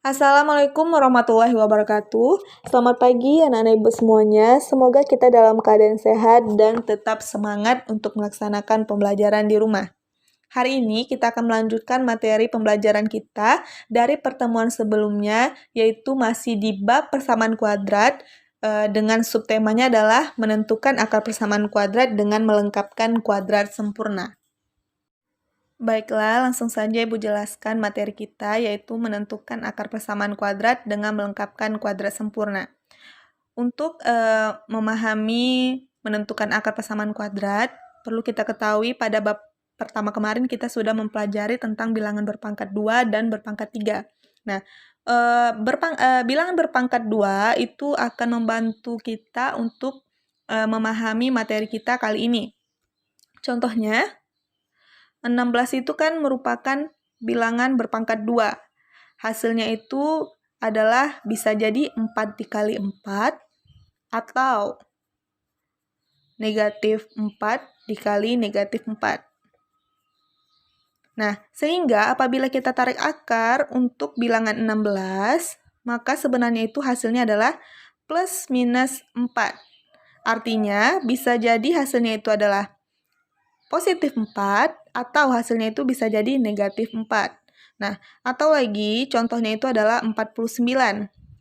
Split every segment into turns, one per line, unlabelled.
Assalamualaikum warahmatullahi wabarakatuh. Selamat pagi anak-anak ibu semuanya. Semoga kita dalam keadaan sehat dan tetap semangat untuk melaksanakan pembelajaran di rumah. Hari ini kita akan melanjutkan materi pembelajaran kita dari pertemuan sebelumnya, yaitu masih di bab persamaan kuadrat, dengan subtemanya adalah menentukan akar persamaan kuadrat dengan melengkapkan kuadrat sempurna. Baiklah, langsung saja Ibu jelaskan materi kita, yaitu menentukan akar persamaan kuadrat dengan melengkapkan kuadrat sempurna. Untuk memahami menentukan akar persamaan kuadrat, perlu kita ketahui pada bab pertama kemarin kita sudah mempelajari tentang bilangan berpangkat 2 dan berpangkat 3. Nah, bilangan berpangkat 2 itu akan membantu kita untuk memahami materi kita kali ini. Contohnya, 16 itu kan merupakan bilangan berpangkat 2. Hasilnya itu adalah bisa jadi 4 dikali 4 atau negatif 4 dikali negatif 4. Nah, sehingga apabila kita tarik akar untuk bilangan 16, maka sebenarnya itu hasilnya adalah plus minus 4. Artinya, bisa jadi hasilnya itu adalah positif 4 atau hasilnya itu bisa jadi negatif 4. Nah, atau lagi contohnya itu adalah 49.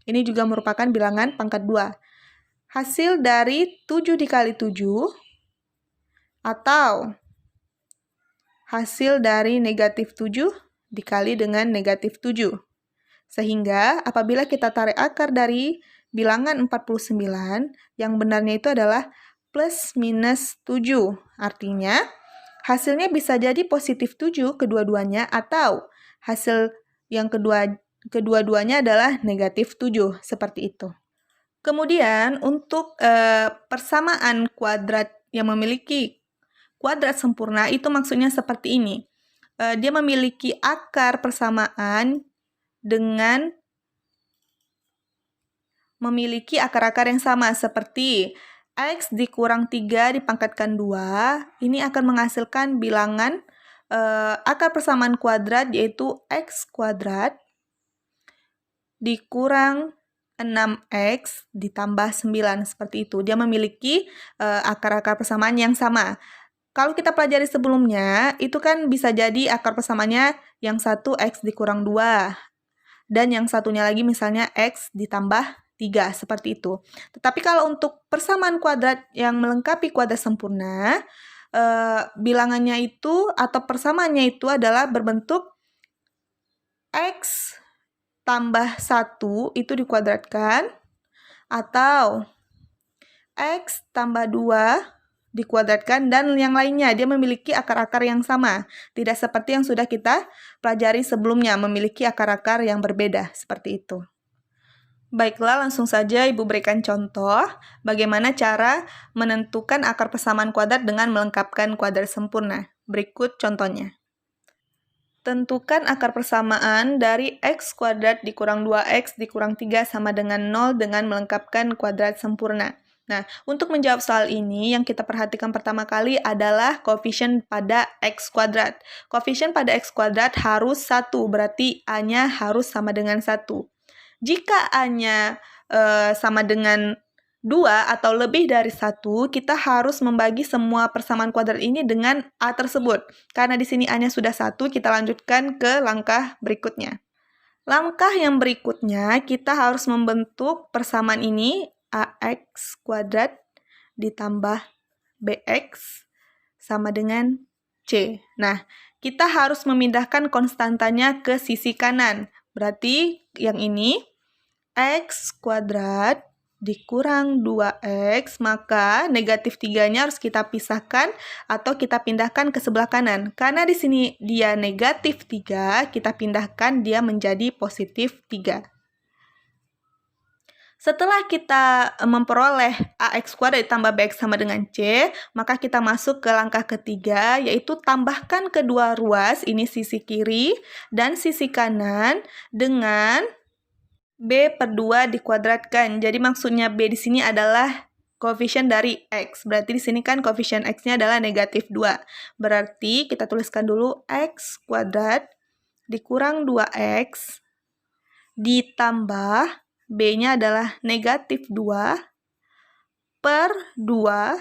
Ini juga merupakan bilangan pangkat 2. Hasil dari 7 dikali 7 atau hasil dari negatif 7 dikali dengan negatif 7. Sehingga apabila kita tarik akar dari bilangan 49, yang benarnya itu adalah plus minus 7. Artinya, hasilnya bisa jadi positif 7 kedua-duanya atau hasil yang kedua-duanya adalah negatif 7, seperti itu. Kemudian untuk persamaan kuadrat yang memiliki kuadrat sempurna itu maksudnya seperti ini. Dia memiliki akar persamaan dengan memiliki akar-akar yang sama seperti X dikurang 3 dipangkatkan 2, ini akan menghasilkan bilangan akar persamaan kuadrat yaitu X kuadrat dikurang 6X ditambah 9, seperti itu. Dia memiliki akar-akar persamaan yang sama. Kalau kita pelajari sebelumnya, itu kan bisa jadi akar persamaannya yang satu X dikurang 2, dan yang satunya lagi misalnya X ditambah 3, seperti itu. Tetapi kalau untuk persamaan kuadrat yang melengkapi kuadrat sempurna, bilangannya itu atau persamaannya itu adalah berbentuk X tambah 1 itu dikuadratkan, atau X tambah 2 dikuadratkan, dan yang lainnya dia memiliki akar-akar yang sama. Tidak seperti yang sudah kita pelajari sebelumnya, memiliki akar-akar yang berbeda, seperti itu. Baiklah, langsung saja Ibu berikan contoh bagaimana cara menentukan akar persamaan kuadrat dengan melengkapkan kuadrat sempurna. Berikut contohnya. Tentukan akar persamaan dari X kuadrat dikurang 2X dikurang 3 sama dengan 0 dengan melengkapkan kuadrat sempurna. Nah, untuk menjawab soal ini, yang kita perhatikan pertama kali adalah koefisien pada X kuadrat. Koefisien pada X kuadrat harus 1, berarti A-nya harus sama dengan 1. Jika A-nya sama dengan 2 atau lebih dari 1, kita harus membagi semua persamaan kuadrat ini dengan A tersebut. Karena di sini A-nya sudah 1, kita lanjutkan ke langkah berikutnya. Langkah yang berikutnya, kita harus membentuk persamaan ini, AX kuadrat ditambah BX sama dengan C. Nah, kita harus memindahkan konstantanya ke sisi kanan. Berarti yang ini X kuadrat dikurang 2X, maka negatif 3-nya harus kita pisahkan atau kita pindahkan ke sebelah kanan. Karena di sini dia negatif 3, kita pindahkan dia menjadi positif 3. Setelah kita memperoleh AX kuadrat ditambah BX sama dengan C, maka kita masuk ke langkah ketiga, yaitu tambahkan kedua ruas, ini sisi kiri dan sisi kanan, dengan B per 2 dikuadratkan. Jadi maksudnya B di sini adalah koefisien dari X. Berarti di sini kan koefisien X-nya adalah negatif 2. Berarti kita tuliskan dulu X kuadrat dikurang 2X ditambah B-nya adalah negatif 2 per 2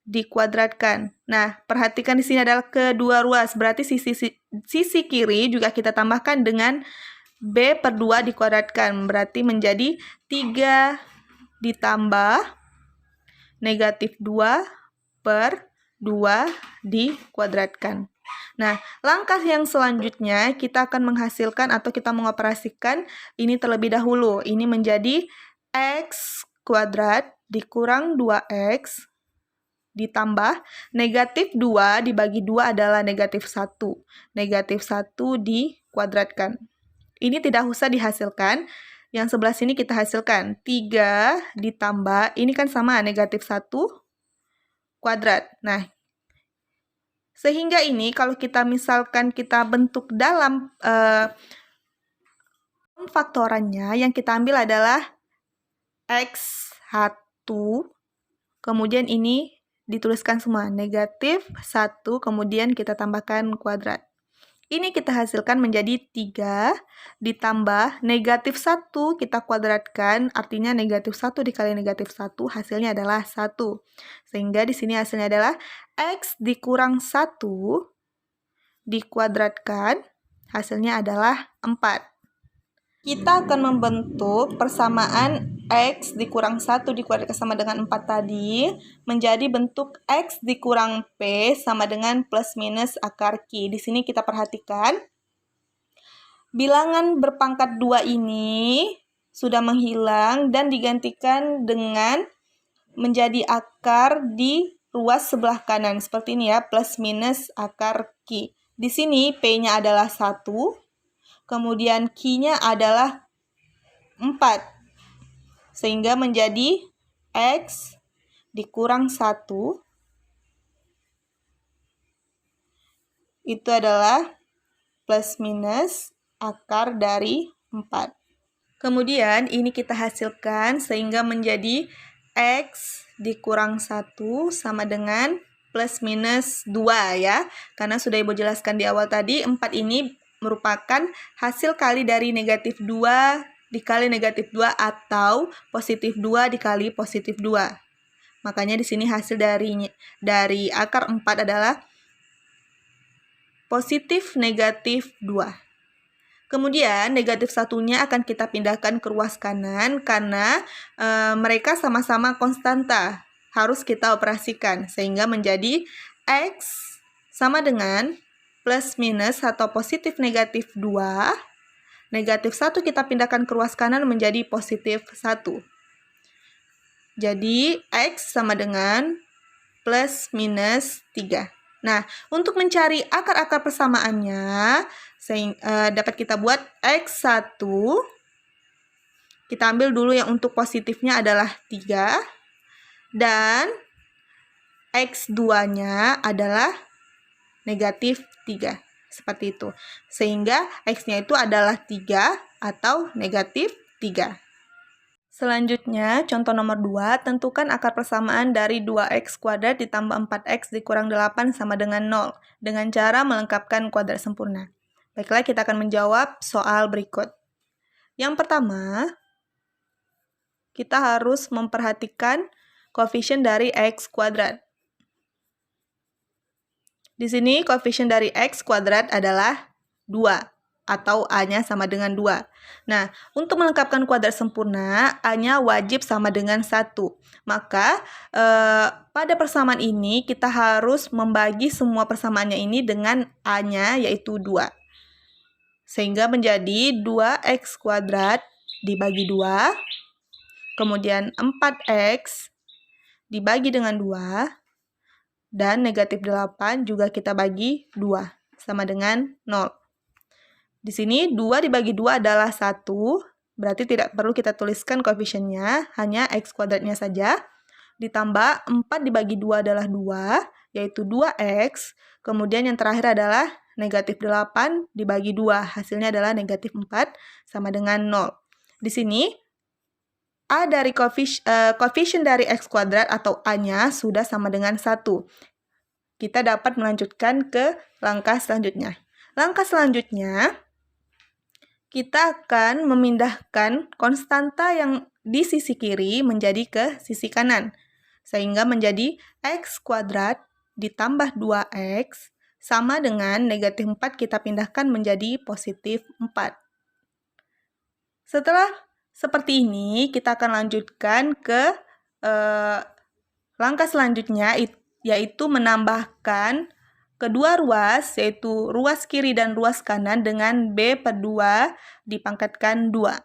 dikuadratkan. Nah, perhatikan di sini adalah kedua ruas. Berarti sisi kiri juga kita tambahkan dengan B per 2 dikuadratkan. Berarti menjadi 3 ditambah negatif 2 per 2 dikuadratkan. Nah, langkah yang selanjutnya kita akan menghasilkan atau kita mengoperasikan ini terlebih dahulu. Ini menjadi X kuadrat dikurang 2X ditambah negatif 2 dibagi 2 adalah negatif 1. Negatif 1 dikuadratkan. Ini tidak usah dihasilkan. Yang sebelah sini kita hasilkan. 3 ditambah, ini kan sama negatif 1 kuadrat. Nah, sehingga ini kalau kita misalkan kita bentuk dalam faktorannya, yang kita ambil adalah X1, kemudian ini dituliskan semua, negatif 1, kemudian kita tambahkan kuadrat. Ini kita hasilkan menjadi 3 ditambah negatif 1 kita kuadratkan, artinya negatif 1 dikali negatif 1 hasilnya adalah 1. Sehingga di sini hasilnya adalah X dikurang 1 dikuadratkan, hasilnya adalah 4. Kita akan membentuk persamaan X dikurang 1 dikuadratkan sama dengan 4 tadi menjadi bentuk X dikurang P sama dengan plus minus akar Q. Di sini kita perhatikan bilangan berpangkat 2 ini sudah menghilang dan digantikan dengan menjadi akar di ruas sebelah kanan. Seperti ini ya, plus minus akar Q. Di sini P-nya adalah 1. Kemudian Q-nya adalah 4. Sehingga menjadi X dikurang 1. Itu adalah plus minus akar dari 4. Kemudian ini kita hasilkan sehingga menjadi X dikurang 1 sama dengan plus minus 2 ya. Karena sudah Ibu jelaskan di awal tadi, 4 ini merupakan hasil kali dari negatif 2 dikali negatif 2 atau positif 2 dikali positif 2. Makanya di sini hasil dari akar 4 adalah positif negatif 2. Kemudian negatif 1-nya akan kita pindahkan ke ruas kanan karena mereka sama-sama konstanta. Harus kita operasikan sehingga menjadi X sama dengan plus minus atau positif negatif 2. Negatif 1 kita pindahkan ke ruas kanan menjadi positif 1. Jadi X sama dengan plus minus 3. Nah, untuk mencari akar-akar persamaannya, dapat kita buat X1. Kita ambil dulu yang untuk positifnya adalah 3. Dan X2-nya adalah negatif 3. Seperti itu. Sehingga X-nya itu adalah 3 atau negatif 3. Selanjutnya, contoh nomor 2, tentukan akar persamaan dari 2x kuadrat ditambah 4x dikurang 8 sama dengan 0 dengan cara melengkapkan kuadrat sempurna. Baiklah, kita akan menjawab soal berikut. Yang pertama, kita harus memperhatikan koefisien dari x kuadrat. Di sini koefisien dari x kuadrat adalah 2 atau A-nya sama dengan 2. Nah, untuk melengkapkan kuadrat sempurna, A-nya wajib sama dengan 1. Maka, pada persamaan ini kita harus membagi semua persamaannya ini dengan A-nya yaitu 2. Sehingga menjadi 2x kuadrat dibagi 2. Kemudian 4x dibagi dengan 2. Dan negatif 8 juga kita bagi 2, sama dengan 0. Di sini 2 dibagi 2 adalah 1, berarti tidak perlu kita tuliskan koefisiennya, hanya x kuadratnya saja. Ditambah 4 dibagi 2 adalah 2, yaitu 2x. Kemudian yang terakhir adalah negatif 8 dibagi 2, hasilnya adalah negatif 4, sama dengan 0. Di sini A dari koefisien dari x kuadrat atau A-nya sudah sama dengan 1. Kita dapat melanjutkan ke langkah selanjutnya. Langkah selanjutnya, kita akan memindahkan konstanta yang di sisi kiri menjadi ke sisi kanan. Sehingga menjadi X kuadrat ditambah 2X sama dengan negatif 4 kita pindahkan menjadi positif 4. Setelah seperti ini, kita akan lanjutkan ke langkah selanjutnya, yaitu menambahkan kedua ruas, yaitu ruas kiri dan ruas kanan dengan B/2 dipangkatkan 2.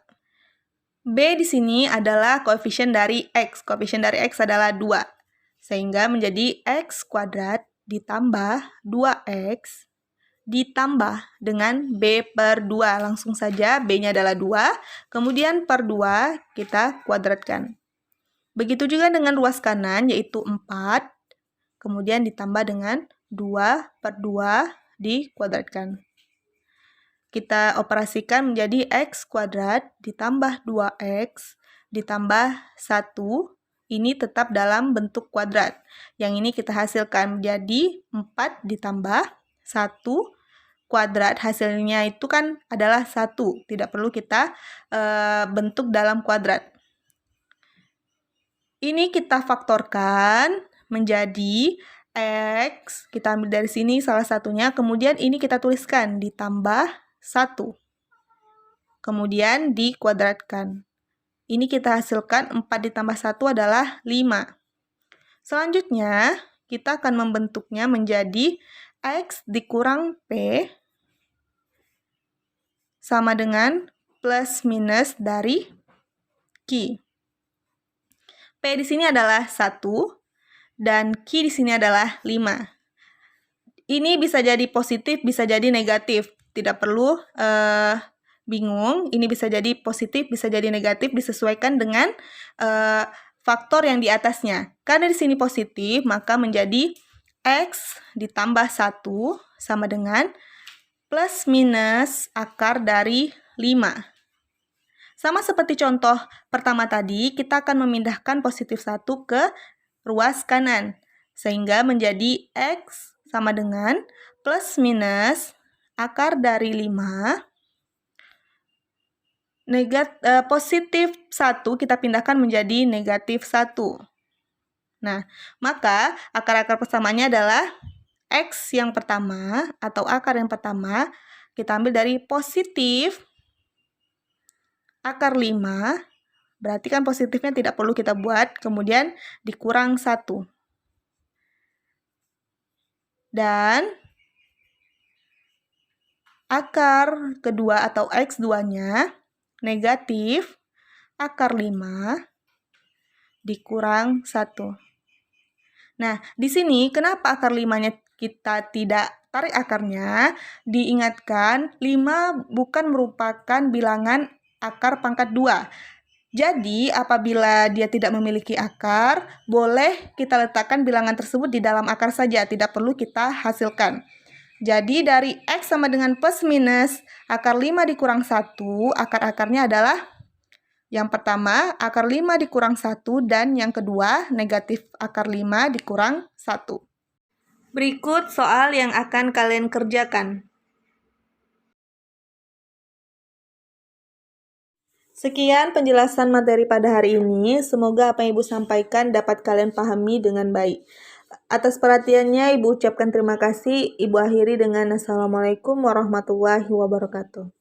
B di sini adalah koefisien dari X. Koefisien dari X adalah 2. Sehingga menjadi X kuadrat ditambah 2X ditambah dengan B/2. Langsung saja B-nya adalah 2, kemudian per 2 kita kuadratkan. Begitu juga dengan ruas kanan, yaitu 4, kemudian ditambah dengan 2/2 dikuadratkan. Kita operasikan menjadi X kuadrat ditambah 2X ditambah 1. Ini tetap dalam bentuk kuadrat. Yang ini kita hasilkan menjadi 4 ditambah 1 kuadrat, hasilnya itu kan adalah 1. Tidak perlu kita bentuk dalam kuadrat. Ini kita faktorkan menjadi X, kita ambil dari sini salah satunya, kemudian ini kita tuliskan ditambah 1. Kemudian dikuadratkan. Ini kita hasilkan 4 ditambah 1 adalah 5. Selanjutnya, kita akan membentuknya menjadi X dikurang P sama dengan plus minus dari Q. P di sini adalah 1 dan Q di sini adalah 5. Ini bisa jadi positif, bisa jadi negatif. Tidak perlu bingung, ini bisa jadi positif, bisa jadi negatif, disesuaikan dengan faktor yang di atasnya. Karena di sini positif, maka menjadi X ditambah 1 sama dengan plus minus akar dari 5. Sama seperti contoh pertama tadi, kita akan memindahkan positif 1 ke ruas kanan. Sehingga menjadi X sama dengan plus minus akar dari 5. Positif 1 kita pindahkan menjadi negatif 1. Nah, maka akar-akar persamaannya adalah X yang pertama atau akar yang pertama kita ambil dari positif akar 5, berarti kan positifnya tidak perlu kita buat, kemudian dikurang 1. Dan akar kedua atau X2-nya negatif akar 5 dikurang 1. Nah, di sini kenapa akar 5-nya kita tidak tarik akarnya? Diingatkan, 5 bukan merupakan bilangan akar pangkat 2. Jadi, apabila dia tidak memiliki akar, boleh kita letakkan bilangan tersebut di dalam akar saja, tidak perlu kita hasilkan. Jadi, dari X sama dengan plus minus akar 5 dikurang 1, akar-akarnya adalah yang pertama, akar 5 dikurang 1, dan yang kedua, negatif akar 5 dikurang 1. Berikut soal yang akan kalian kerjakan. Sekian penjelasan materi pada hari ini. Semoga apa yang Ibu sampaikan dapat kalian pahami dengan baik. Atas perhatiannya, Ibu ucapkan terima kasih. Ibu akhiri dengan Assalamualaikum warahmatullahi wabarakatuh.